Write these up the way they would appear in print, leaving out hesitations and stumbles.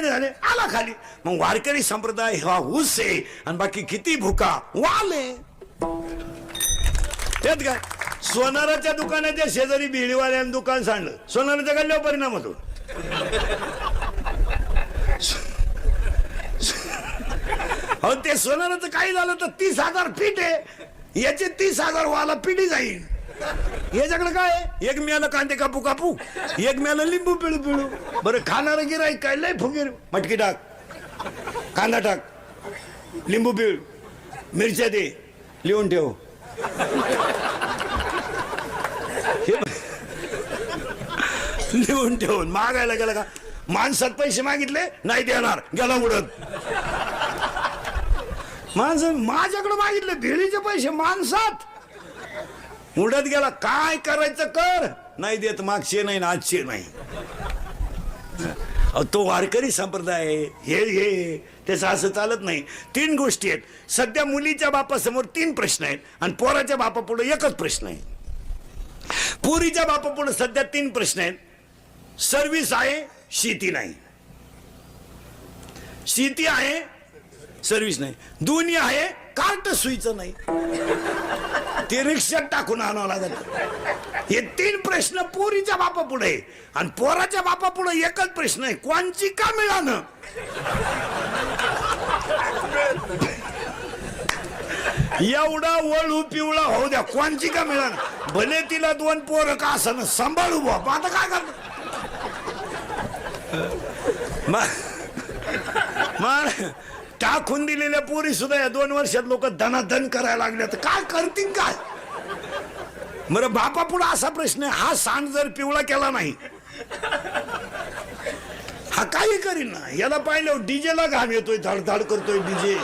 झाले आला खाली. मग वारकरी संप्रदाय हा ऊस आहे आणि बाकी किती भुका वाले. त्यात काय सोनाराच्या दुकानाच्या शेजारी बिडीवाल्यानं दुकान सांडलं. सोनाराच्या गल्ल्यावर परिणाम होतो. हो ते सोनाराचं काही झालं तर 30,000 फीट आहे, याचे 30,000 वाला पिढी जाईल. याच्याकडे काय एक मिळालं कांदे कापू कापू, एक मिळालं लिंबू पिळू पिळू. बरं खाणारं गिराईक काय लय फुगीर. मटकी टाक, कांदा टाक, लिंबू पिळ, मिरच्या दे, लिहून ठेव. लिहून ठेवून मागायला गेला का माणसात पैसे मागितले नाही देणार, गेला उडत. माणसं माझ्याकडे मागितले भेळीचे पैसे माणसात उडत गेला. काय करायचं कर, नाही देत मागचे नाही ना आजचे नाही. तो वारकरी संप्रदाय हे त्याचं असं चालत नाही. 3 गोष्टी आहेत सध्या. मुलीच्या बापासमोर 3 प्रश्न आहेत आणि पोराच्या बापापुढे एकच प्रश्न आहे. पोरीच्या बापापुढे सध्या 3 प्रश्न आहेत. सर्व्हिस आहे, शेती नाही. शेती आहे, सर्व्हिस नाही. दोन्ही आहे, कार्ट सुईचं नाही. ते रिक्षात टाकून आणावं लागत. हे 3 प्रश्न पोरीच्या बापा पुढे आणि पोराच्या बापा पुढे एकच प्रश्न आहे, कोणची का मिळालं. एवढा वळू पिवळा होऊ द्या, कोणची का मिळालं. भले तिला 2 पोरं का असं सांभाळू बाबा. आता काय करत टाकून दिलेल्या पोरी सुद्धा या 2 वर्षात लोक धनाधन करायला लागले. तर काय करतील काय. बरं बापा पुढे असा प्रश्न आहे, हा सांड जर पिवळा केला नाही हा काही करीन ना. याला पाहिलं डीजेला घाम येतोय, धडधड करतोय डीजे.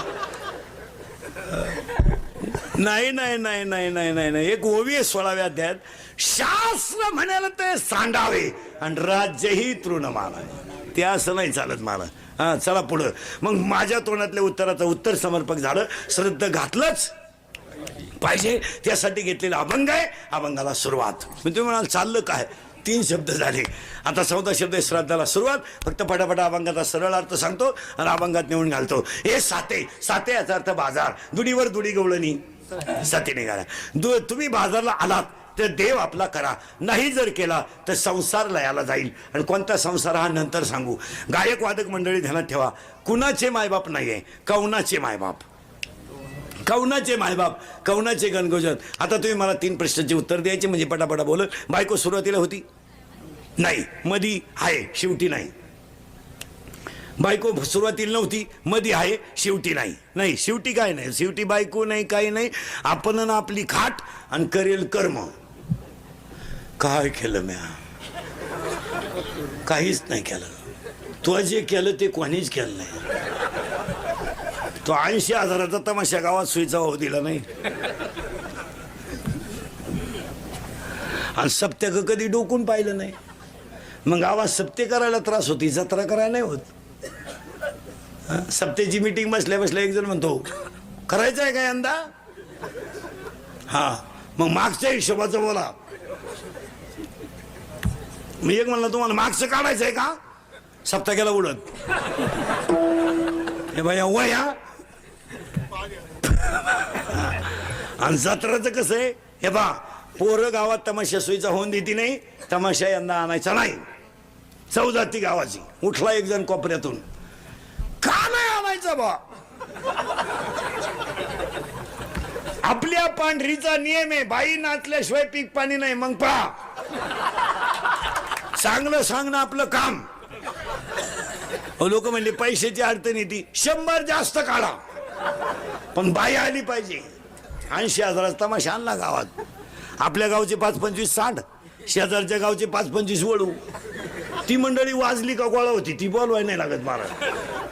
नाही नाही नाही नाही नाही नाही नाही. एक ओवी 16व्या अध्यायात शास्त्र म्हणायला ते सांडावे आणि राज्यही तृणमानावे. ते असं नाही चालत मला. हा चला पुढं. मग माझ्या तोंडातल्या उत्तराचं उत्तर समर्पक झालं. श्रद्धा घातलंच पाहिजे त्यासाठी घेतलेला अभंग आहे. अभंगाला सुरुवात. मग तुम्ही म्हणाल चाललं काय, 3 शब्द झाले. आता 14 शब्द श्राद्धाला सुरुवात. फक्त पटापटा अभंगाचा सरळ अर्थ सांगतो आणि अभंगात नेऊन घालतो. हे साते, साते याचा अर्थ बाजार. दुडीवर दुडी गवळणी साते निघाला. तुम्ही बाजारला आलात तर देव आपला करा, नाही जर केला तर संसार लयाला जाईल. आणि कोणता संसार हा नंतर सांगू. गायक वादक मंडळी ध्यानात ठेवा, कुणाचे मायबाप नाहीये, कौनाचे मायबाप. कौनाचे मायबाप, कौनाचे गणगोजन. आता तुम्ही मला 3 प्रश्नाची उत्तर द्यायचे म्हणजे पटापटा बोलत. बायको सुरुवातीला होती नाही, मधी आहे, शेवटी नाही. बायको सुरुवातीला नव्हती, मधी आहे, शेवटी नाही. नाही शेवटी काय नाही, शेवटी बायको नाही, काही नाही. आपण आपली खाट आणि करेल कर्म. काय केलं म्या, काहीच नाही केलं. तो जे केलं ते कोणीच केलं नाही. तो 80,000चा तमाशा गावात सुईचा होऊ दिला नाही. आणि सप्त्याक कधी डोकून पाहिलं नाही. मग गावात सप्ते करायला त्रास होती, जत्रा करायला नाही होत. सप्त्याची मीटिंग बसल्या बसल्या एक जण म्हणतो करायचं आहे का यंदा. हा मग मागच्या हिशोबाचं बोला. मी एक म्हणलं तुम्हाला मागचं काढायचं आहे का, सप्ताह गेला उडत. हे बाया वया. आणि जत्राचं कसं आहे, हे बा पोरं गावात तमाशा सोयीचा होऊन देती नाही. तमाशा यंदा आणायचा नाही. चौजाती गावाची. उठला एक जण कोपऱ्यातून, का नाही आणायचा बा. आपल्या पांढरीचा नियम आहे, बाई नाचल्याशिवाय पीक पाणी नाही. मग पहा चांगलं सांगणं आपलं काम. लोक म्हणले पैशाची अडचण येते, 100 जास्त काढा पण बाई आली पाहिजे. 80,000 तमाशा आणला गावात. आपल्या गावचे 5-25 सांड, शेजारच्या गावचे 5-25 वळू. ती मंडळी वाजली का गोळा होती, ती बोलवाय नाही लागत महाराज.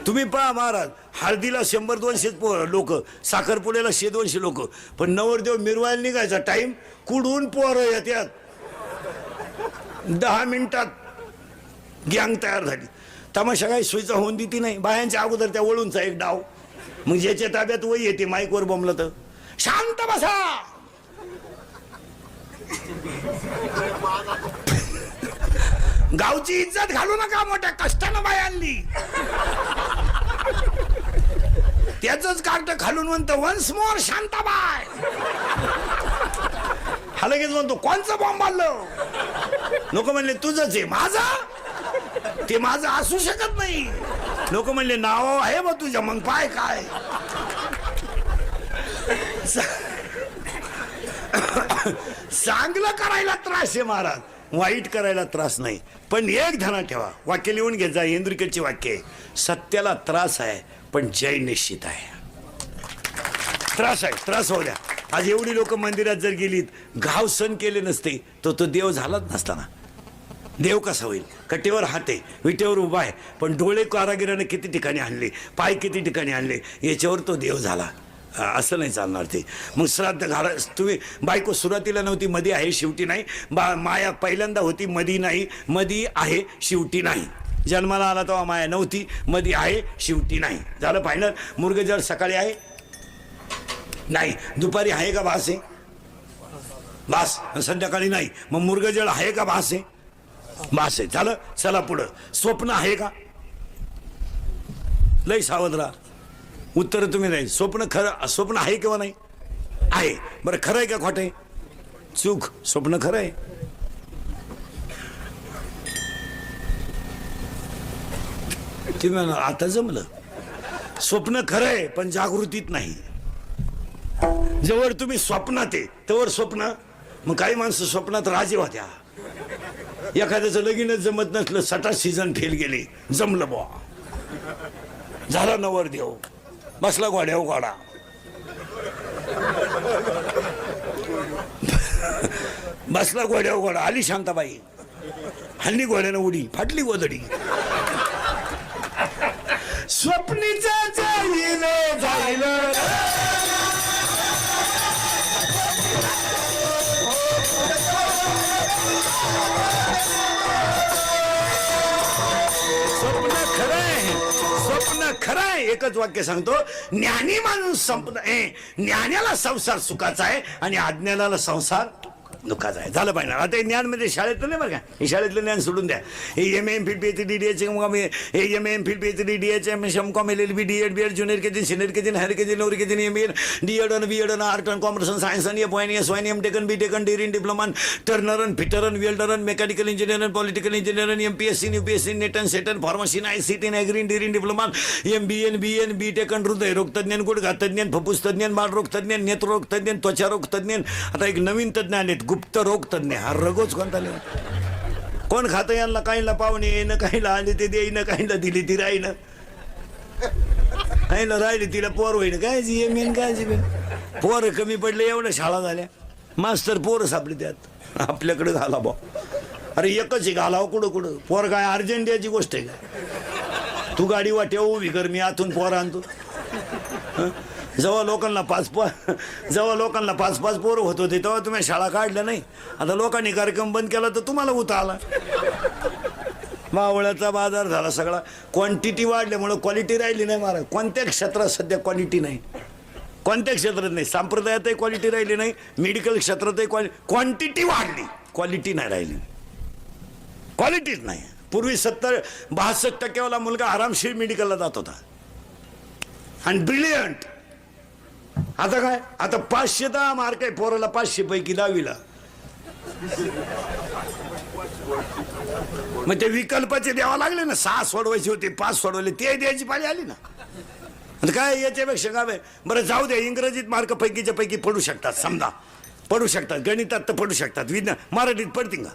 तुम्ही पहा महाराज, हळदीला 100-200 लोक, साखरपुड्याला 100-200 लोक. पण नवरदेव मिरवायला निघायचा टाइम कुडून पोरं येतात. 10 मिनिटात गँग तयार झाली. तमाशा काही सोयीचा होऊन देती नाही. बायांच्या अगोदर त्या वळूनचा एक डाव. मग ज्याच्या ताब्यात वही येते माईकवर बोंबलं तर शांत बसा. गावची इज्जत घालू नका, मोठ्या कष्टानं बाई आणली. कार्ट खालून म्हणतो वन्स मोर शांताबाई. हा लगेच म्हणतो कोणचं बॉम्ब मारलं. लोक म्हणले तुझंच आहे. माझं ते माझं असू शकत नाही. लोक म्हणले नाव आहे मग तुझ्या, मग पाय काय. चांगलं करायला त्रास आहे महाराज, वाईट करायला त्रास नाही. पण एक ध्यानात ठेवा, वाक्य लिहून घेत जा. इंद्रिकेची वाक्य, सत्याला त्रास आहे पण जय निश्चित आहे. त्रास आहे, त्रास होऊ द्या. आज एवढी लोक मंदिरात जर गेलीत, घाव सण केले नसते तो देव झालाच नसताना. देव कसा होईल? कटेवर हात आहे, विटेवर उभा आहे, पण डोळे कारागिराने किती ठिकाणी आणले, पाय किती ठिकाणी आणले, याच्यावर तो देव झाला. असं नाही चालणार ते. मग श्राद्ध घाला तुम्ही. बायको सुरुवातीला नव्हती, मध्ये आहे शेवटी नाही. माया पहिल्यांदा होती, मधी नाही. मधी आहे, शेवटी नाही. जन्माला आला तेव्हा माया नव्हती, मधी आहे, शेवटी नाही. झालं फायनल. मुर्गजळ सकाळी आहे नाही, दुपारी आहे का भास आहे? भास. संध्याकाळी नाही, मग मुर्गजळ आहे का भास आहे? भास आहे. झालं. चला पुढं. स्वप्न आहे का? लय सावध राहा. उत्तर तुम्ही नाही. स्वप्न खरं, स्वप्न आहे किंवा नाही? आहे. बरं खरं आहे का खोटं आहे? चूक. स्वप्न खरं आहे. तुम्ही आता जमलं. स्वप्न खरं आहे पण जागृतीत नाही. जवळ तुम्ही स्वप्नात आहे तवर स्वप्न. मग काही माणसं स्वप्नात राजे होत्या. एखाद्याचं लगीनच जमत नसलं, 60 सीझन फेल गेले, जमलं बुवा, झाला नवरदेव, बसला घोड्यावर घोडा. बसला घोड्यावर घोडा. आली शांताबाई, हल्ली घोड्यानं उडी, फाटली गोदडी. स्वप्नीचं झालं. स्वप्न खरं आहे, स्वप्न खरं आहे. एकच वाक्य सांगतो, ज्ञानी माणूस ज्ञानाला संसार सुखाचा आहे आणि अज्ञानाला संसार दुःखाचा आहे. झालं पाहिजे. आता हे ज्ञान म्हणजे शाळेतलं नाही बरं का. हे शाळेतलं ज्ञान सोडून द्या. हे MA MPhil PhD DH MA MPhil PhD DH MCom LLB DEd BEd junior KG senior KG higher KG lower KG MA DEd आणि BEd आणि आर्ट आणि कॉमर्स आणि सायन्स आणि FY SY MTech आणि BTech आणि डिग्री डिप्लोमा टर्नर आणि fitter आणि welder आणि मेकॅनिकल इंजिनियर आणि पॉलिटिकल इंजिनियर आणि MPSC UPSC नेट आणि सेट आणि फार्मसी आणि ICT आणि agri degree diploma MBA BA आणि BTech आणि हृदयरोग तज्ञ, गुडघा तज्ञ, फुफ्फुस तज्ञ, बाळरोग तज्ञ, नेत्ररोग तज्ञ, त्वचारोग तज्ञ. आता एक नवीन तज्ञ आलेत, गुप्त रोग तज्ञ. हा रगोच कोणता लिहून कोण खातं? यांना काहीला पाहुणे येणं, काहीला आले ते देईनं, काहीला दिली ती राहीनं, काहीला राहिली तिला पोर होईन. काय जी मेन काय जी पोरं कमी पडले, एवढ्या शाळा झाल्या, मास्तर पोरं सापडली त्यात. आपल्याकडे घाला बा. अरे एकच आहे, घालावं कुठं कुठं. पोर काय अर्जंटियाची गोष्ट आहे का? तू गाडी वाट्या उभी कर, मी आतून पोर आणतो. जेव्हा लोकांना पाच पाच पोरं होत होते तेव्हा तुम्ही शाळा काढल्या नाही. आता लोकांनी कार्यक्रम बंद केला तर तुम्हाला उता आला. मावळ्याचा बाजार झाला सगळा. क्वांटिटी वाढल्यामुळं क्वालिटी राहिली नाही महाराज. कोणत्या क्षेत्रात सध्या क्वालिटी नाही, कोणत्या क्षेत्रात नाही. संप्रदायातही क्वालिटी राहिली नाही, मेडिकल क्षेत्रातही क्वांटिटी वाढली, क्वालिटी नाही राहिली. क्वालिटीच नाही. पूर्वी 62% मुलगा आरामशीर मेडिकलला जात होता आणि ब्रिलियंट. आता काय? आता 510 मार्क आहे पोराला, 500 पैकी 10वीला. मग ते विकल्पाचे द्यावा लागले ना. 6 सोडवायचे होते, 5 सोडवले, ते द्यायची पाळी आली ना. आता काय याच्यापेक्षा काय? बरं जाऊ दे. इंग्रजीत मार्क पैकीच्या पैकी पडू शकतात, समजा पडू शकतात. गणितात तर पडू शकतात, विज्ञान मराठीत पडतील का?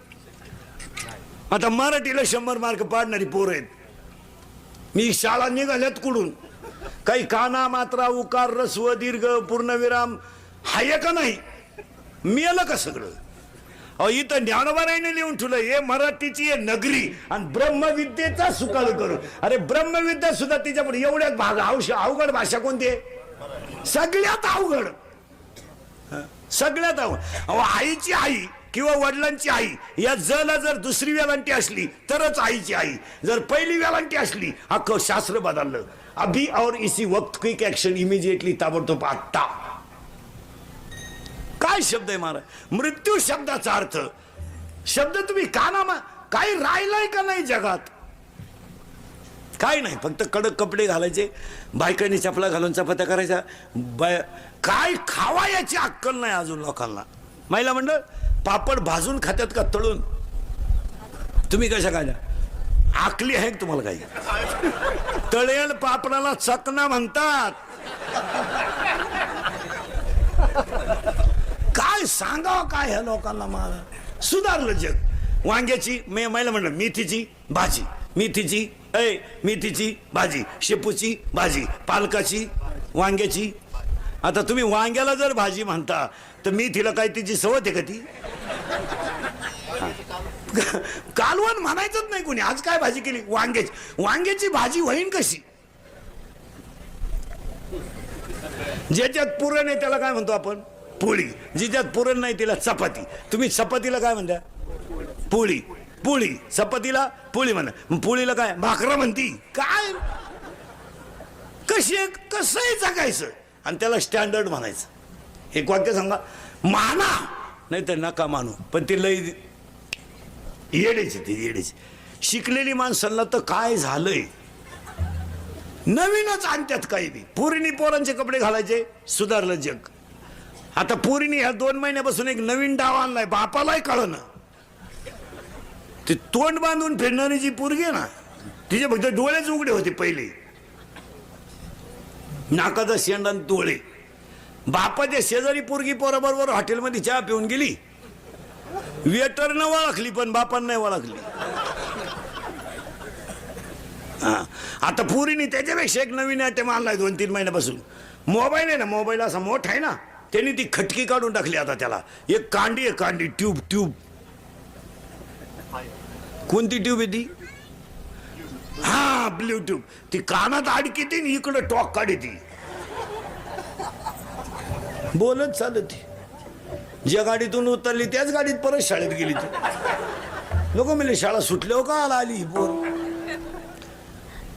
आता मराठीला 100 मार्क पाडणारी पोरं आहेत. मी शाळा निघाल्यात कुठून? काही काना मात्रा उकार रस्व दीर्घ पूर्णविराम हाय का नाही? मिळालं का सगळं? अहो इथं ज्ञानोबारायने लिहून ठेवलं, हे मराठीची आहे नगरी आणि ब्रह्मविद्येचा सुकाळ करू. अरे ब्रह्मविद्या सुद्धा तिच्यापुढे एवढ्याच भाग. अवघड भाषा कोणती आहे? सगळ्यात अवघड, सगळ्यात अवघड. अहो आईची आई किंवा वडिलांची आई या जला जर दुसरी वेलांटी असली तरच आईची आई. जर पहिली वेलांटी असली, अख्खं शास्त्र बदललं. अभी और इसी वक्त क्विक ऍक्शन, इमिजिएटली, ताबडतोब, आत्ता. काय शब्द आहे महाराज? मृत्यू शब्दाचा अर्थ. शब्द तुम्ही कानामा काही राहिलाय का नाही जगात? काय नाही, फक्त कडक कपडे घालायचे, बायकांनी चपला घालून चपात्या करायच्या. काय खावा याची अक्कल नाही अजून लोकांना. महिला मंडळ पापड भाजून खात्यात का तळून? तुम्ही कशा खाल्या? आकली आहे का तुम्हाला काही? तळेल पापडाला चकना म्हणतात. काय सांगावं काय ह्या लोकांना? मला सुधारलं जग. वांग्याची महिला म्हणलं मेथीची भाजी, मेथीची भाजी, शेपूची भाजी, पालकाची, वांग्याची. आता तुम्ही वांग्याला जर भाजी म्हणता तर मेथीला काय तिची सवत आहे का ती? कालवण म्हणायचंच नाही कोणी. आज काय भाजी केली? वांग्याची भाजी होईन कशी? ज्याच्यात पुरण आहे त्याला काय म्हणतो आपण? पोळी. जिच्यात पुरण नाही तिला चपाती. तुम्ही चपातीला काय म्हणता? पोळी. चपातीला पोळी म्हणा. पोळीला काय? भाकरा म्हणती. काय कसंही जगायचं आणि त्याला स्टँडर्ड म्हणायचं. एक वाक्य सांगा, माना नाही तर नका मानू. पण ते लय येडेच. शिकलेली माणसांना तर काय झालंय, नवीनच आणतात काही बी. पोरीनी पोरांचे कपडे घालायचे, सुधारलं जग. आता पोरीनी ह्या 2 महिन्यापासून एक नवीन डाव आणलाय, बापालाही कळना. ते तोंड बांधून फिरणारी जी पोरगी आहे ना, तिचे फक्त डोळेच उघडे होते पहिले, नाकाचा शेंडा डोळे. बापाच्या शेजारी पोरगी पोराबरोबर हॉटेलमध्ये चहा पिऊन गेली, वेटरनं ओळखली पण बापानं नाही ओळखली. आता पोरीनी त्याच्यापेक्षा एक नवीन आयटम आणलाय 2-3 महिन्यापासून. मोबाईल आहे ना, मोबाईल असा मोठा आहे ना, त्यांनी ती खटकी काढून टाकली. आता त्याला एक कांडी आहे, कांडी ट्यूब. कोणती ट्यूब आहे ती? हा, ब्ल्यूट्यूब. ती कानात अडकी ती, इकडं टॉक काढी ती, बोलत चालत. ज्या गाडीतून उतरली त्याच गाडीत परत शाळेत गेली. ती लोक म्हणले शाळा सुटल्यावर का आली पोर?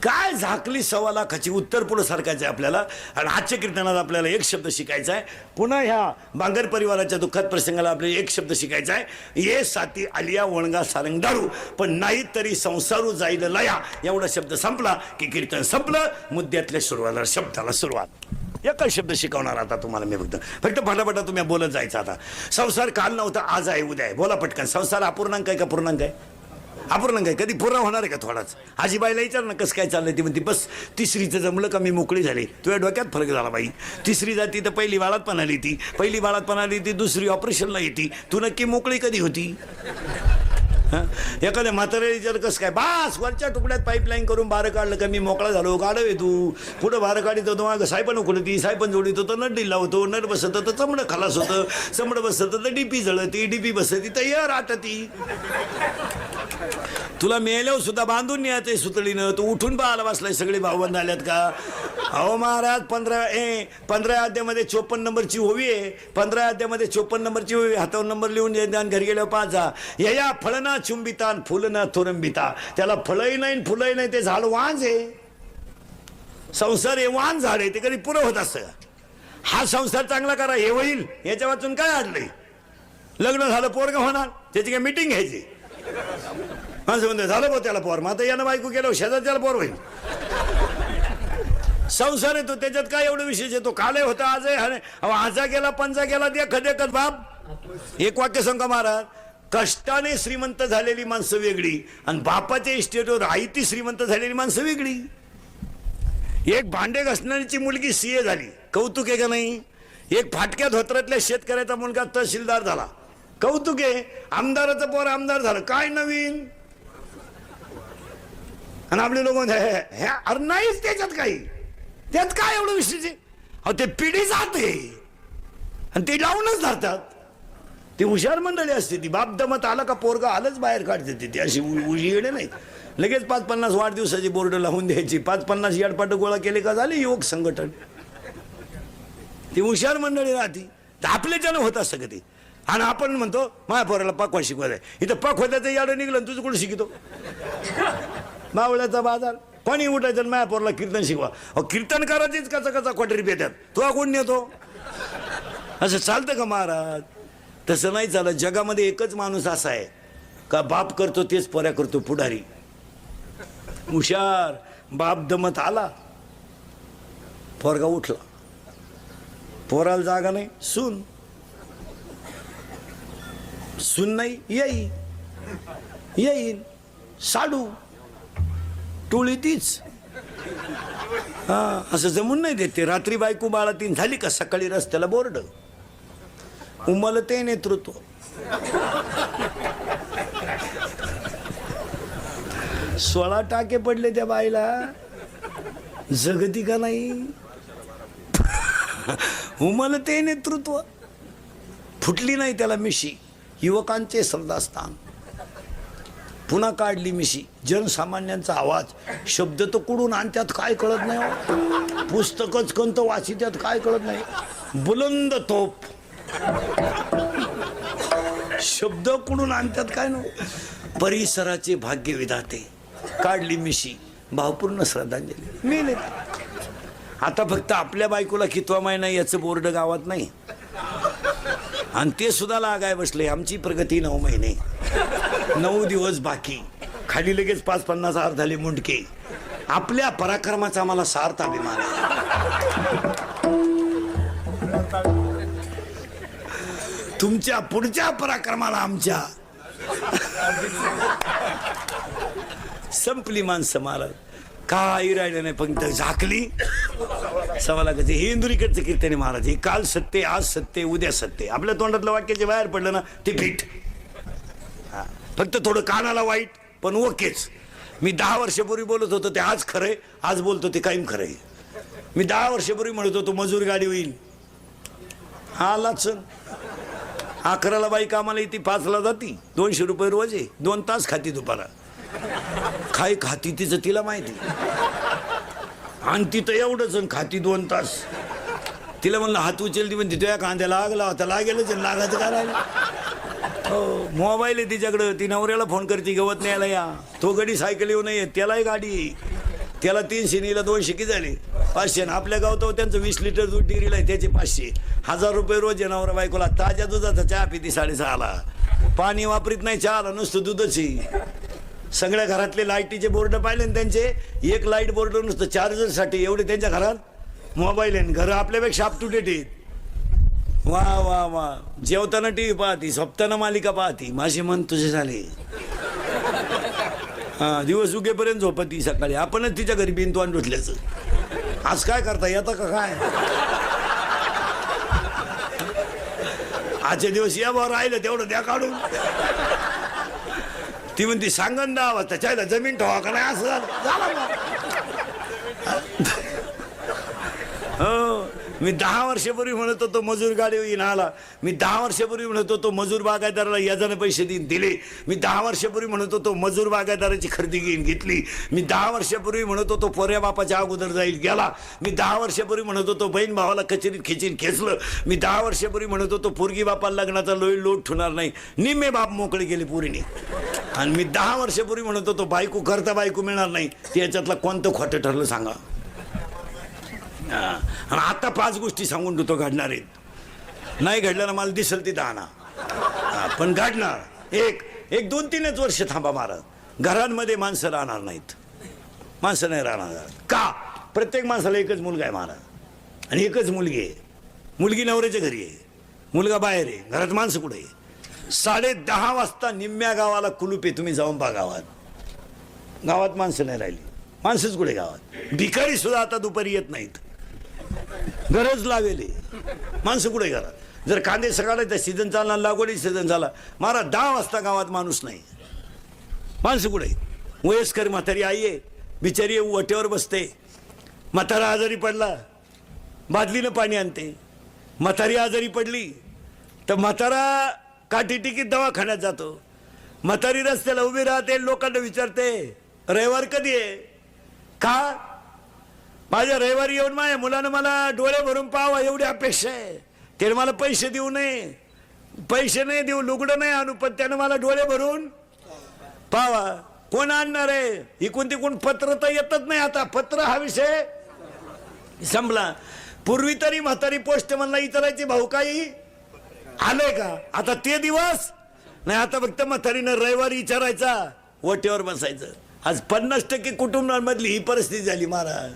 काय झाकली 1.25 लाखाची. उत्तर पुढे सारखायचं आहे आपल्याला. आणि आजच्या कीर्तनात आपल्याला एक शब्द शिकायचा आहे. पुन्हा ह्या बांगर परिवाराच्या दुःखात प्रसंगाला आपल्याला एक शब्द शिकायचा आहे. ये साथी आलिया वणगा सारंग दारू, पण नाही तरी संसारू जाईल लया. एवढा शब्द संपला की कीर्तन संपलं. मुद्द्यातल्या शब्दाला सुरुवात. एकच शब्द शिकवणार आता तुम्हाला मी. फक्त फटाफटा तुम्ही बोलत जायचं. आता संसार काल नव्हता, आज आहे, उद्या आहे. बोला पटकन. संसार अपूर्णांक आहे का पूर्णांक आहे? अपूर्णांक आहे. कधी पूर्ण होणार आहे का थोडाच? आजीबाईला विचार ना कसं काय चाललंय. ती म्हणते बस तिसरीचं जमलं का मी मोकळी झाली. तुझ्या डोक्यात फरक झाला बाई. तिसरी जाती तर पहिली बाळात पण आली ती, दुसरी ऑपरेशनला येते. तू नक्की मोकळी कधी होती? एखाद्या म्हाताऱ्याला विचार कसं काय? बास वरच्या तुकड्यात पाईपलाईन करून बारं काढलं का मी मोकळा झालो. गाडव आहे तू. पुढं बारं काढित होतो, मागं सायपण उकडती, सायपण जोडीत होतं, नट डिल्ला होतो, नट बसत तर चमडं खलास होतं, चमडं बसत तर डीपी जळती, डीपी बसती तयार आटती. तुला मेल्यावर सुद्धा बांधून न्यायचंय सुतळीनं. तू उठून पाहायला बसलाय. सगळे भावबंद आल्यात का? अहो महाराज 15 अध्यामध्ये 54 नंबरची ओवी आहे. 15 अध्यामध्ये 54 नंबरची ओवी. हातावर नंबर लिहून घरी गेल्यावर पाच जा. या फळना चुंबिता फुलना थोरंबिता. त्याला फळही नाही फुलही नाही, ते झाड वांज आहे. संसार हे वांज झाड आहे, ते कधी पुरं होत असतं. हा संसार चांगला करा हे होईल, याच्या वाचून काय अडलंय? लग्न झालं पोरग होणार, त्याची काय मीटिंग घ्यायची? माणसं म्हणते झालं भाऊ त्याला पोर, मग आता यानं बायको केलं शेजार त्याला पोर होईल. संसार येतो त्याच्यात काय एवढं विशेष येतो? काले होता आज आहे, आजा गेला पंजा गेला देखत बाप. एक वाक्य सांगा महाराज, कष्टाने श्रीमंत झालेली माणसं वेगळी आणि बापाच्या इस्टेटवर आई ती श्रीमंत झालेली माणसं वेगळी. एक भांडे घासणारीची मुलगी सीए झाली, कौतुक आहे का नाही? एक फाटक्या धोत्रातल्या शेतकऱ्याचा मुलगा तहसीलदार झाला, कौतुक आहे. आमदाराचं पोर आमदार झालं, काय नवीन? आणि आपले लोक अरे नाहीच त्याच्यात काही, त्यात काय एवढं विशेष आहे? अहो ते पिढी जाते आणि ते लावूनच धरतात. ती हुशार मंडळी असते ती. बाप दमत आला का पोरगा आलंच बाहेर काढते ती. अशी उजी येणे नाही. लगेच 5-50 वाढदिवसाची बोर्ड लावून द्यायची. 5-50 याडपाट गोळा केले का झाले युवक संघटन. ती हुशार मंडळी राहती. तर आपल्याच्यानं होत असतं का ते? आणि आपण म्हणतो माझ्या पोराला पकवान शिकवायचं आहे. इथं पकवायचं याडं निघलं, तुझं कुठं शिकतो? मावळ्याचा बाजार. कोणी उठायचं माझ्या पोराला कीर्तन शिकवा. अहो कीर्तन करायचीच कचा क्वाटरी पेट्यात, तो कोण नेतो? असं चालतं का महाराज? तसं नाही चालत. जगामध्ये एकच माणूस असा आहे का बाप करतो तेच पोऱ्या करतो पुढारी. हुशार बाप दमत आला, पोरगा उठला, पोराला जागा नाही, सून नाही येईन साडू टोळी तीच. हा असं जमून नाही देते. रात्री बायको बाळा तीन झाली का सकाळी रस्त्याला बोर्ड उमल ते नेतृत्व. 16 टाके पडले त्या बाईला, जगती का नाही. उमल ते नेतृत्व, फुटली नाही त्याला मिशी. युवकांचे श्रद्धास्थान, पुन्हा काढली मिशी. जनसामान्यांचा आवाज, शब्द तर कुठून आणत्यात काय कळत नाही. पुस्तकच कंत वाचित्यात काय कळत नाही. बुलंद तोप, शब्द कुठून आणतात काय नो. परिसराचे भाग्य विधाते, काढली मिशी. भावपूर्ण श्रद्धांजली. मी नाही आता फक्त आपल्या बायकोला कितवा महिना याचं बोर्ड गावात नाही, आणि ते सुद्धा लागाय बसले. आमची प्रगती 9 महिने 9 दिवस बाकी, खाली लगेच 5-50 झाले मुंडके. आपल्या पराक्रमाचा आम्हाला सार्थ अभिमान आहे. तुमच्या पुढच्या पराक्रमाला आमच्या संपली माणसं महाराज. काही राहिलं नाही, फक्त झाकली सव्वा लाखाची. हे इंदुरीकडचं कीर्तन आहे महाराज. हे काल सत्य, आज सत्य, उद्या सत्य. आपल्या तोंडातलं वाक्याचे बाहेर पडलं ना ते पीठ. फक्त थोडं कानाला वाईट, पण ओकेच. मी 10 वर्षापूर्वी बोलत होतो ते आज खरंय, आज बोलतो ते कायम खरंय. मी 10 वर्षापूर्वी म्हणत होतो मजूर गाडी होईल, आलाच. 11ला बाई कामाला येते, 5ला जाती, 200 रुपये रोज आहे. 2 तास खाती दुपारा. काय खाती तिचं तिला माहिती. आणि तिथं एवढंच खाती 2 तास. तिला म्हणलं हात उचलती, पण तिथं कांद्या लागला होता. लागेलच, लागायचं काय राहिलं. हो, मोबाईल आहे तिच्याकडं. ती नवऱ्याला फोन करते, गवत न्यायला या. तो गडी सायकल येऊ नये, त्यालाही गाडी. त्याला 300 नीला 200 किती झाले, 500. आपल्या गावात त्यांचं 20 लिटर दूध डिरीला आहे, त्याचे 500. 1000 रुपये रोज आहे नवरा बायकोला. ताज्या दुधाचा चहा पिती 6:30ला. पाणी वापरीत नाही चहाला, नुसतं दूधच आहे. सगळ्या घरातले लाईटीचे बोर्ड पाहिले ना त्यांचे. एक लाईट बोर्ड नुसतं चार्जरसाठी. एवढे त्यांच्या घरात मोबाईल आहे. घरं आपल्यापेक्षा अप टू डेट आहेत. वा वा वा. जेवताना टीव्ही पाहती, झोपताना मालिका पाहती. माझे मन तुझे झाले. हा, दिवस उगेपर्यंत झोपती. सकाळी आपणच तिच्या घरी बिनतोंड धुतल्याचं. आज काय करता येतं का काय. आजचे दिवस या भाव राहिलं तेवढं द्या काढून. ती म्हणती सांगन 10 वाजता चायला जमीन ठेवा का नाही, असं झालं. हो, मी 10 वर्षापूर्वी म्हणत होतो मजूर गाडी येईन आला. मी 10 वर्षापूर्वी म्हणत होतो मजूर बागायतदाराला याजाने पैसे देईन, दिले. मी 10 वर्षापूर्वी म्हणत होतो मजूर बागायतदाराची खरेदी घेईन, घेतली. मी 10 वर्षापूर्वी म्हणत होतो पोऱ्या बापाच्या अगोदर जाईल, गेला. मी 10 वर्षापूर्वी म्हणत होतो बहीण भावाला कचेरीत खिचीन, खेचलं. मी 10 वर्षापूर्वी म्हणत होतो पोरगी बापाला लग्नाचा लोट ठेवणार नाही, निम्मे बाप मोकळे गेले पोरीने. आणि मी 10 वर्षापूर्वी म्हणत होतो बायको करता बायको मिळणार नाही. याच्यातला कोणतं खोटं ठरलं सांगा. आणि आता 5 गोष्टी सांगून देतो घडणार आहेत. नाही घडलं ना मला दिसेल ती 10 ना, पण घडणार. एक 2-3च वर्ष थांबा महाराज. घरांमध्ये माणसं राहणार नाहीत. माणसं नाही राहणार का. प्रत्येक माणसाला एकच मुलगा आहे महाराज, आणि एकच मुलगी आहे. मुलगी नवऱ्याच्या घरी आहे, मुलगा बाहेर आहे. घरात माणसं कुठे आहे. 10:30 वाजता निम्म्या गावाला कुलूप आहे. तुम्ही जाऊन पहा गावात माणसं नाही राहिली. माणसंच कुठे गावात. भिकारी सुद्धा आता दुपारी येत नाहीत. गरज लावेल माणसं कुठे घरात. जर कांदे सकाळचा सीझन चालला, लागवडी सीझन झाला महाराज, 10 वाजता गावात माणूस नाही. माणसं कुठे. वयस्कर म्हातारी आई आहे, बिचारी वटेवर बसते. म्हातारा आजारी पडला, बादलीनं पाणी आणते. म्हातारी आजारी पडली तर म्हातारा काठी टिकीत दवाखान्यात जातो. म्हातारी रस्त्याला उभी राहते, लोकांना विचारते रविवार कधी आहे. का माझ्या रविवारी येऊन माझ्या मुलानं मला डोळे भरून पाहावा एवढी अपेक्षा आहे. त्याने मला पैसे देऊ नये, पैसे नाही देऊ, लुगडं नाही आणू, पण त्यानं मला डोळे भरून पाहावा. कोण आणणार आहे. इकून तिकून पत्र तर येतच नाही. आता पत्र हा विषय संपला. पूर्वी तरी म्हातारी पोस्ट म्हणला विचारायची भाऊ काही आलंय का. आता ते दिवस नाही. आता फक्त म्हातारीनं रविवारी विचारायचा, वटेवर बसायचं. आज 50% कुटुंबांमधली ही परिस्थिती झाली महाराज.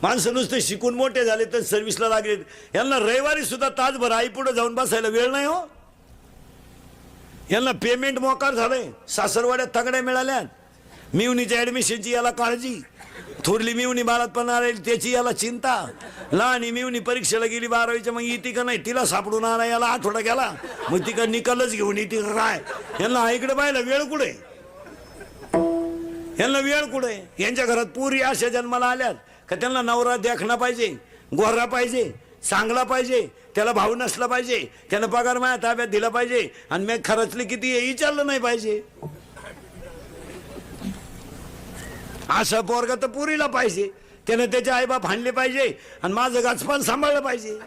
माणसं नुसते शिकून मोठे झाले तर सर्व्हिसला लागले, यांना रविवारी सुद्धा तासभर आई पुढे जाऊन बसायला वेळ नाही हो. यांना पेमेंट मोकार झालंय, सासरवाड्यात तगड्या मिळाल्या, मिवणीच्या ऍडमिशनची याला काळजी, थोरली मिवणी बाळातपणा आली त्याची याला चिंता, लहान मिवणी परीक्षेला गेली 12वीच्या, मग येते का नाही तिला सापडून आणा याला आठवडा गेला, मग ती का निकालच घेऊन येते काय. यांना इकडे पाहिलं वेळ कुठे, यांना वेळ कुठे. यांच्या घरात पुरी अशा जन्माला आल्यात का त्यांना नवरा देखणा पाहिजे, गोरा पाहिजे, चांगला पाहिजे, त्याला भाऊ नसला पाहिजे, त्यानं पगार माझ्या ताब्यात दिला पाहिजे, आणि मी खर्चले किती हे विचारलं नाही पाहिजे. असा पोरगा तर पुरीला पाहिजे, त्यानं त्याचे आईबाप हाणले पाहिजे आणि माझं गाचपान सांभाळलं पाहिजे.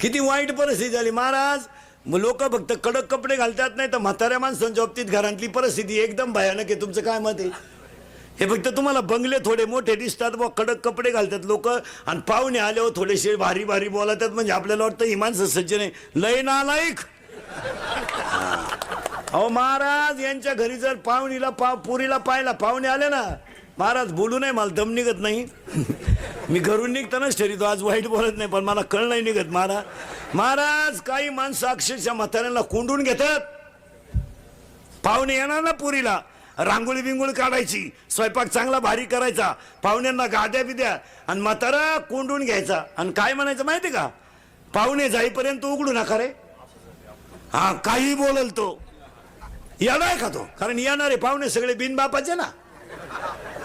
किती वाईट परिस्थिती झाली महाराज. लोक फक्त कडक कपडे घालतात, नाही तर म्हाताऱ्या माणसांच्या बाबतीत घरातली परिस्थिती एकदम भयानक आहे. तुमचं काय मत आहे? हे फक्त तुम्हाला बंगले थोडे मोठे दिसतात, व कडक कपडे घालतात लोक, आणि पाहुणे आल्यावर थोडेसे भारी भारी बोलतात, म्हणजे आपल्याला वाटतं ही माणसं सज्जन आहे. लय नालायक. अहो महाराज, यांच्या घरी जर पाहुणीला पुरीला पाहिला, पाहुणे आले ना महाराज, बोलू नाही, मला दम निघत नाही. मी घरून निघतानाच ठरवतो आज वाईट बोलत नाही, पण मला कळ नाही निघत महाराज. महाराज काही माणसं अक्षरशः म्हाताऱ्यांना कोंडून घेतात. पाहुणे येणार ना पुरीला, रांगोळी बिंगोळी काढायची, स्वयंपाक चांगला भारी करायचा, पाहुण्यांना गाद्या बिद्या, आणि म्हातारा कोंडून घ्यायचा, आणि काय म्हणायचं माहिती का, पाहुणे जाईपर्यंत उघडू नका रे. हा काही बोलल तो येणार का तो, कारण येणारे पाहुणे सगळे बिनबापाचे ना,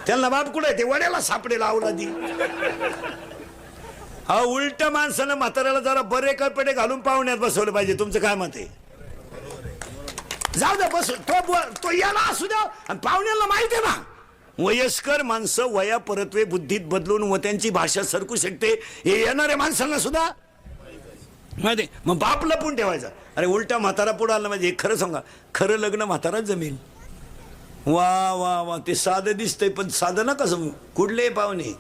त्यांना बाप कुठे ते वड्याला सापडे लावला दी. हा उलट माणसानं म्हाताऱ्याला जरा बरे कपडे घालून पाहुण्यात बसवलं पाहिजे. तुमचं काय मत आहे? जाऊ द्या बस, तो याला असू द्या, आणि पाहुण्याला माहिती आहे ना वयस्कर माणसं वया परत्वे बुद्धीत बदलून व त्यांची भाषा सरकू शकते, हे येणाऱ्या माणसांना सुद्धा माहिती. मग बाप लपून ठेवायचा. अरे उलटा म्हातारा पुढे आला म्हणजे खरं सांगा, खरं लग्न म्हाताराच जमेल. वा वा वा, ते साधं दिसतंय, पण साधं ना कसं. कुठले पाहुणे,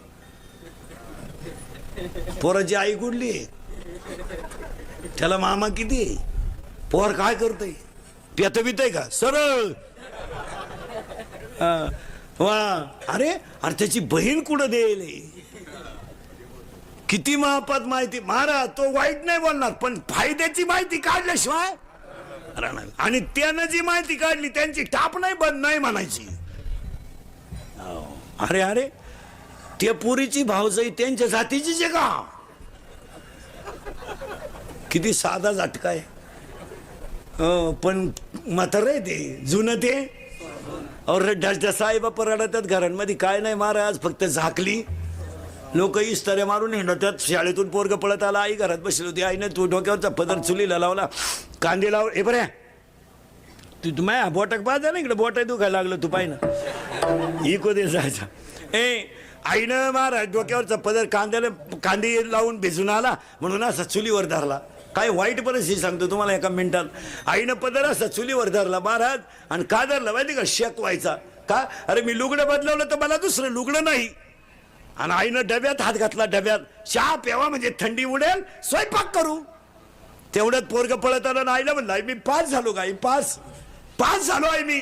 पोराची आई कुठली, त्याला मामा किती, पोर काय करतय, पेत बित का सरळ. वा अरे अरे, त्याची बहीण कुठं देईल, किती महापात माहिती. महाराज तो वाईट नाही बोलणार, पण फायद्याची माहिती काढल्याशिवाय राहणार. आणि त्यानं जी माहिती काढली त्यांची टाप नाही बंद नाही म्हणायची. अरे अरे, त्या पुरीची भावजाई त्यांच्या जातीचीच आहे का. किती साधा झटका आहे. पण म्हातारं आहे ते, जुनं ते. और साईबापा रडतात घरांमध्ये, काय नाही महाराज, फक्त झाकली. लोक इस्ताऱ्या मारून हिंडतात. शाळेतून पोरग पळत आला, आई घरात बसली होती, आईने तू डोक्यावरचा पदर चुलीला लावला, कांदे लाव. हे बऱ्या तू माया बोटाक पाहता ना, इकडे बोटा दुखायला लागलं, तू पाहि ना इको दे जायचा. आईनं महाराज डोक्यावरचा पदर कांदे लावून भिजून आला, म्हणून असा चुलीवर धरला. काय वाईट परिस्थिती सांगतो तुम्हाला एका मिनिटात. आईनं पदर असा चुलीवर धरला महाराज, आणि का धरला माहिती का, शेक व्हायचा का. अरे मी लुगडं बदलवलं तर मला दुसरं लुगडं नाही. आणि आईनं डब्यात हात घातला, डब्यात चहा प्यावा म्हणजे थंडी उडेल, स्वयंपाक करू. तेवढ्यात पोरग पळत आलं ना, आईला म्हणलं मी पास झालो का, पास झालो आहे मी.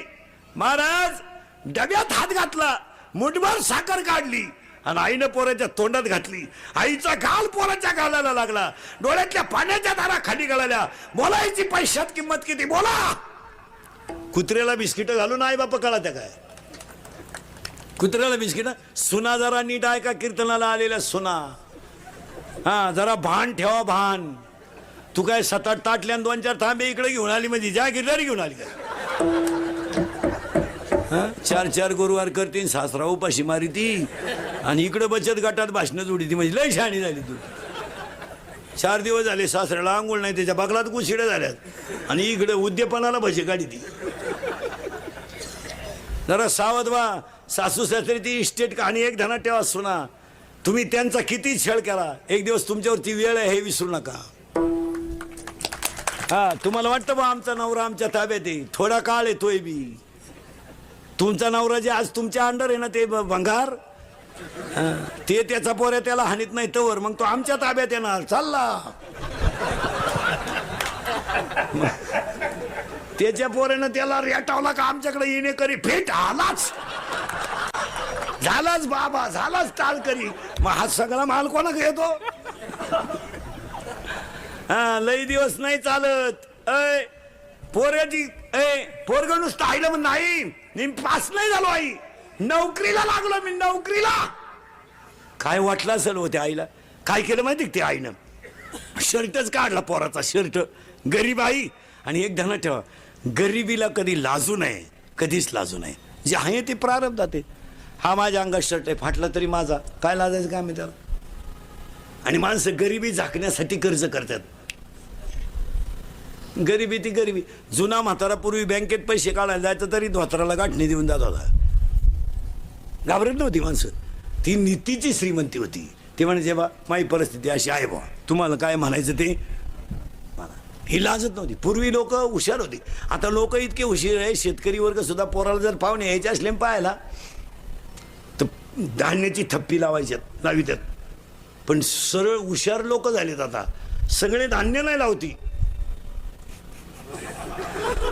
महाराज डब्यात हात घातला, मुठभर साखर काढली, आणि आईनं पोराच्या तोंडात घातली. आईचा गाल पोराच्या गालाला लागला, डोळ्यातल्या पाण्याच्या धारा खाली गळाल्या. बोलायची पैशात किंमत किती, बोला. कुत्र्याला बिस्किट घालून आई बापा कळत्या काय, कुत्र्याला बिस्किट. सुना जरा नीट ऐका, कीर्तनाला आलेल्या सुना, हा जरा भान ठेवा, भान. तू काय 7-8 ताटल्या 2-4 तांबे इकडे घेऊन आली म्हणजे ज्या गिरणारी घेऊन आली काय. 4-4 गुरुवार करतीन, सासरा उपाशी मारी ती, आणि इकडे बचत गटात भाषण जोडी ती, म्हणजे लय शहाणी झाली तू. 4 दिवस झाले सासऱ्याला आंघोळ नाही, त्याच्या बगलात कुशिड्या झाल्यात, आणि इकडे उद्यापनाला भजी काढी ती. जरा सावध व्हा. सासू सासरी ती इस्टेट कहाणी एक ध्यानात ठेवा. सुना तुम्ही त्यांचा किती छळ केला, एक दिवस तुमच्यावरती वेळ आहे हे विसरू नका. हा तुम्हाला वाटतं बा आमचा नवरा आमच्या ताब्यात आहे, थोडा काळ येतोय बी. तुमचा नवरा जे आज तुमच्या अंडर आहे ना, ते भंगार, ते त्याचा पोऱ्या त्याला हानीत नाही तवर मग तो आमच्या ताब्यात येणार. चालला त्याच्या पोरानं त्याला रेटावला का आमच्याकडे येणे करी फेट आलाच, झालाच बाबा, झालाच टाळ करी. मग हा सगळा माल कोणाकडे येतो? हा, लई दिवस नाही चालत. ऐ पोरगाची पोरग नुसतं आईला म्हण नाही, मी पास नाही झालो आई, नोकरीला लागलो मी, नोकरीला. काय वाटलं असेल होत्या आईला? काय केलं माहिती ते आईनं? शर्टच काढला पोराचा, शर्ट. गरीब आई. आणि एक ध्यानात ठेवा, गरिबीला कधी लाजू नये, कधीच लाजू नये. जे आहे ते प्रारब्धात आहे. हा माझ्या अंगात शर्ट आहे, फाटला तरी माझा, काय लाजायचं काम आहे त्याला? आणि माणसं गरिबी झाकण्यासाठी कर्ज करतात. गरिबी ती गरिबी. जुना म्हातारा पूर्वी बँकेत पैसे काढायला जायचं तरी धोत्राला गाठणी देऊन जात होता. घाबरत नव्हती माणसं. ती नीतीची श्रीमंती होती. ते म्हणजे बा माझी परिस्थिती अशी आहे बा, तुम्हाला काय म्हणायचं ते मला. ही लाजत नव्हती. पूर्वी लोक हुशार होती. आता लोक इतके हुशार आहे, शेतकरी वर्ग सुद्धा पोराला जर पाहुणे यायचे असले पाहायला तर धान्याची थप्पी लावितात. पण सरळ हुशार लोक झालेत आता, सगळे धान्य नाही लावती,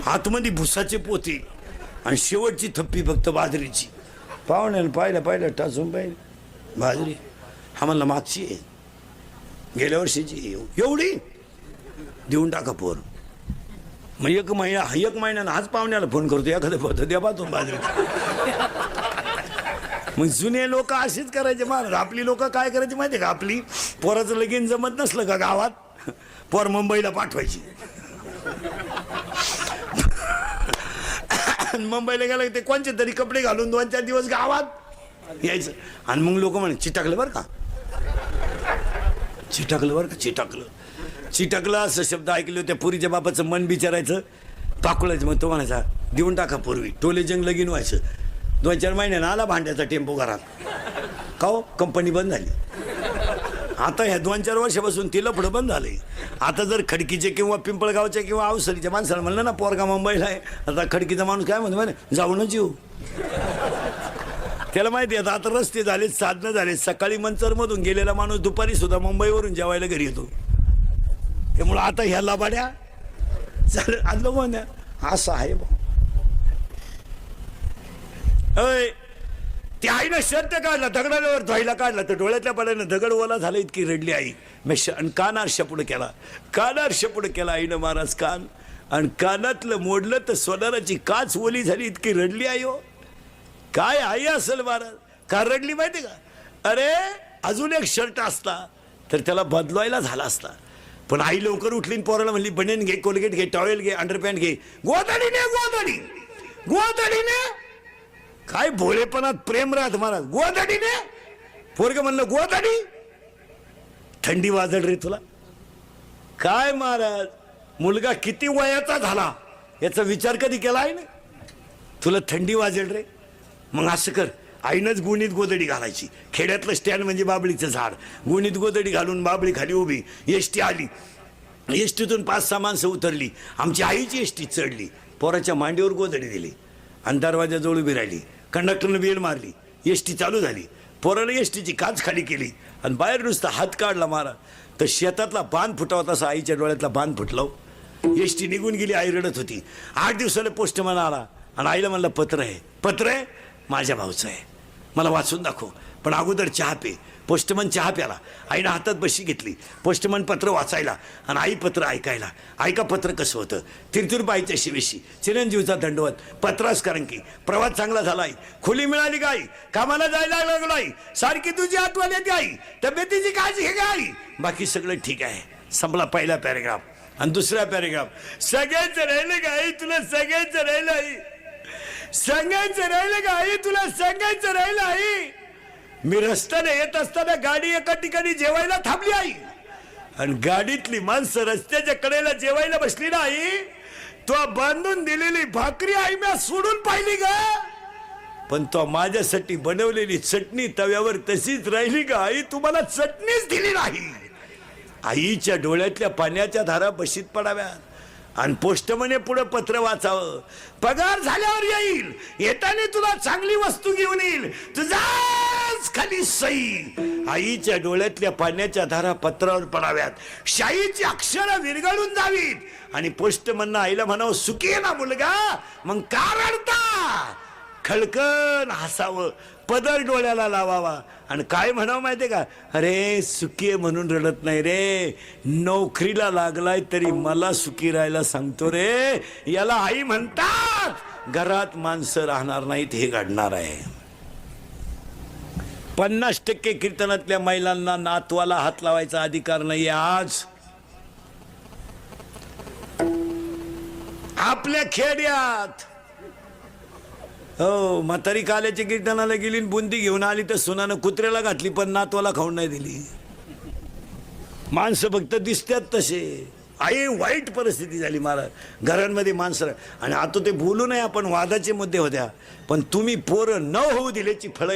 आतमध्ये भुसाचे पोते आणि शेवटची थप्पी फक्त बाजरीची. पाहुण्यानं पाहिलं टाचून पाहिलं बाजरी. हा म्हणला मागची आहे, गेल्या वर्षीची एवढी देऊन टाका पोर. मग एक महिन्यानं हाच पाहुण्याला फोन करतो, एखादं पोत द्या पाहतो बाजरी. मग जुने लोक असेच करायचे महाराज. आपली लोक काय करायची माहिती का? आपली पोराचं लगीन जमत नसलं का गावात, पोर मुंबईला पाठवायची. मुंबईला गेला ते कोणचे तरी कपडे घालून 2-4 दिवस गावात यायचं. आणि मग लोक म्हणे चिटाकलं बरं का, चिटाकलं बरं का, चिटाकलं असं शब्द ऐकले होते. पुरीच्या बापाचं मन बिचारायचं, पाकुळायचं. मग तो म्हणायचा देऊन टाका. पूर्वी टोले जंग लगीन व्हायचं. 2-4 महिन्यानं आला भांड्याचा टेम्पो घरात. का हो? कंपनी बंद झाली. आता ह्या 2-4 वर्षापासून तिला पुढं बंद झालंय. आता जर खडकीचे किंवा पिंपळगावच्या किंवा अवसरीच्या माणसाला म्हणलं ना पोरगा मुंबईला आहे, आता खडकीचा माणूस काय म्हणतो म्हणे जाऊनच येऊ. त्याला माहिती आहे आता रस्ते झाले, साधनं झाले. सकाळी मंचरमधून गेलेला माणूस दुपारी सुद्धा मुंबईवरून जेवायला घरी येतो. त्यामुळं आता ह्या लाभाड्या चालेल आणलं म्हणे असं आहे बा. अय त्या आईनं शर्ट काढला, दगडावर धुवायला काढला तर डोळ्यातल्या पाण्यानं दगड ओला झाला. इतकी रडली आई. मी कान आरशा पुढे केला आईनं महाराज कान. आणि कानातलं मोडलं तर सोनाराची काच ओली झाली. इतकी रडली आई. हो काय आई असेल महाराज. का रडली माहिती का? अरे अजून एक शर्ट असता तर त्याला बदलवायला झाला असता. पण आई लवकर उठली, पोराला म्हणली बनियन घे, कोलगेट घे, टॉवेल घे, अंडरपॅन्ट घे. गोदडीने काय भोळेपणात प्रेम राहत महाराज. गोदडीने पोरग म्हणलं गोदडी. थंडी वाजल रे तुला. काय महाराज, मुलगा किती वयाचा झाला याचा विचार कधी केला आहे ना? तुला थंडी वाजेल रे. मग असं कर, आईनंच गुणीत गोदडी घालायची. खेड्यातलं स्टँड म्हणजे बाबळीचं झाड. गुणीत गोदडी घालून बाबळी खाली उभी. एसटी आली, एसटीतून 5-6 माणसं उतरली. आमची आईची एसटी चढली. पोराच्या मांडीवर गोदडी दिली आणि दरवाजाजवळ उभी राहिली. कंडक्टरनं बेल मारली. एसटी चालू झाली. पोरानं एसटीची काच खाली केली आणि बाहेर नुसता हात काढला मारा तर शेतातला बांध फुटावा तसा आईच्या डोळ्यातला बांध फुटला. एसटी निघून गेली. आई रडत होती. 8 दिवसाला पोस्टमन आला आणि आईला म्हणलं पत्र आहे माझ्या भाऊचं आहे, मला वाचून दाखव, पण अगोदर चहा पे. पोस्टमन चहा प्याला. आईनं हातात बशी घेतली. पोस्टमन पत्र वाचायला आणि आई पत्र ऐकायला. ऐका पत्र कसं होतं. तिरतुरबाईच्या शिवेशी, चिरंजीवचा दंडवत, पत्रास करंकी. प्रवास चांगला झाला आई. खोली मिळाली का आई. कामाला जायला लागलो आई. सारखी तुझी आठवण येते आई. तब्येतीची काळजी घे का आई. बाकी सगळं ठीक आहे. संपला पहिला पॅरेग्राफ. आणि दुसरा पॅरेग्राफ, सगळ्यांचं राहिलं का आई तुला, सगळ्यांचं राहिलं आई, सांगायचं राहिलं का आई तुला, सांगायचं राहिलं आई. मी रस्त्याने येत असताना गाडी एका ठिकाणी जेवायला थांबली आई. आणि गाडीतली माणसं रस्त्याच्या कडेला जेवायला बसली ना आई. तो बांधून दिलेली भाकरी आई मी सोडून पाहिली का. पण तो माझ्यासाठी बनवलेली चटणी तव्यावर तशीच राहिली का आई. तुम्हाला चटणीच दिली नाही. आईच्या डोळ्यातल्या पाण्याच्या धारा बशीत पडाव्यात. आणि पोस्टमने पुढे पत्र वाचावं. पगार झाल्यावर येईल, येताना तुला चांगली वस्तू घेऊन येईल, तुझाच खाली सई, आईच्या डोळ्यातल्या पाण्याच्या धारा पत्रावर पडाव्यात, शाईची अक्षरं विरघळून जावीत आणि पोस्टमननं आईला म्हणावं सुखी आहे ना मुलगा, मग का रडता, खळकन हसावं, पदर डोळ्याला लावावा आणि काय म्हणावं माहितीये का, अरे सुखी आहे म्हणून रडत नाही रे, नोकरीला लागलाय तरी मला सुखी राहायला सांगतो रे, याला आई म्हणतात. घरात माणसं राहणार नाहीत हे घडणार आहे. 50% कीर्तनातल्या महिलांना नातवाला हात लावायचा अधिकार नाही आज. आपल्या खेड्यात हो म्हातारी काल्याच्या कीर्तनाला गेली, बुंदी घेऊन आली तर सुनानं कुत्र्याला घातली पण नातवाला खाऊन नाही दिली. माणसं फक्त दिसतात तसे. आई वाईट परिस्थिती झाली महाराज, घरांमध्ये माणसं. आणि आता ते बोलू नये आपण, वादाचे मुद्दे होत्या, पण तुम्ही पोरं न होऊ दिल्याची फळं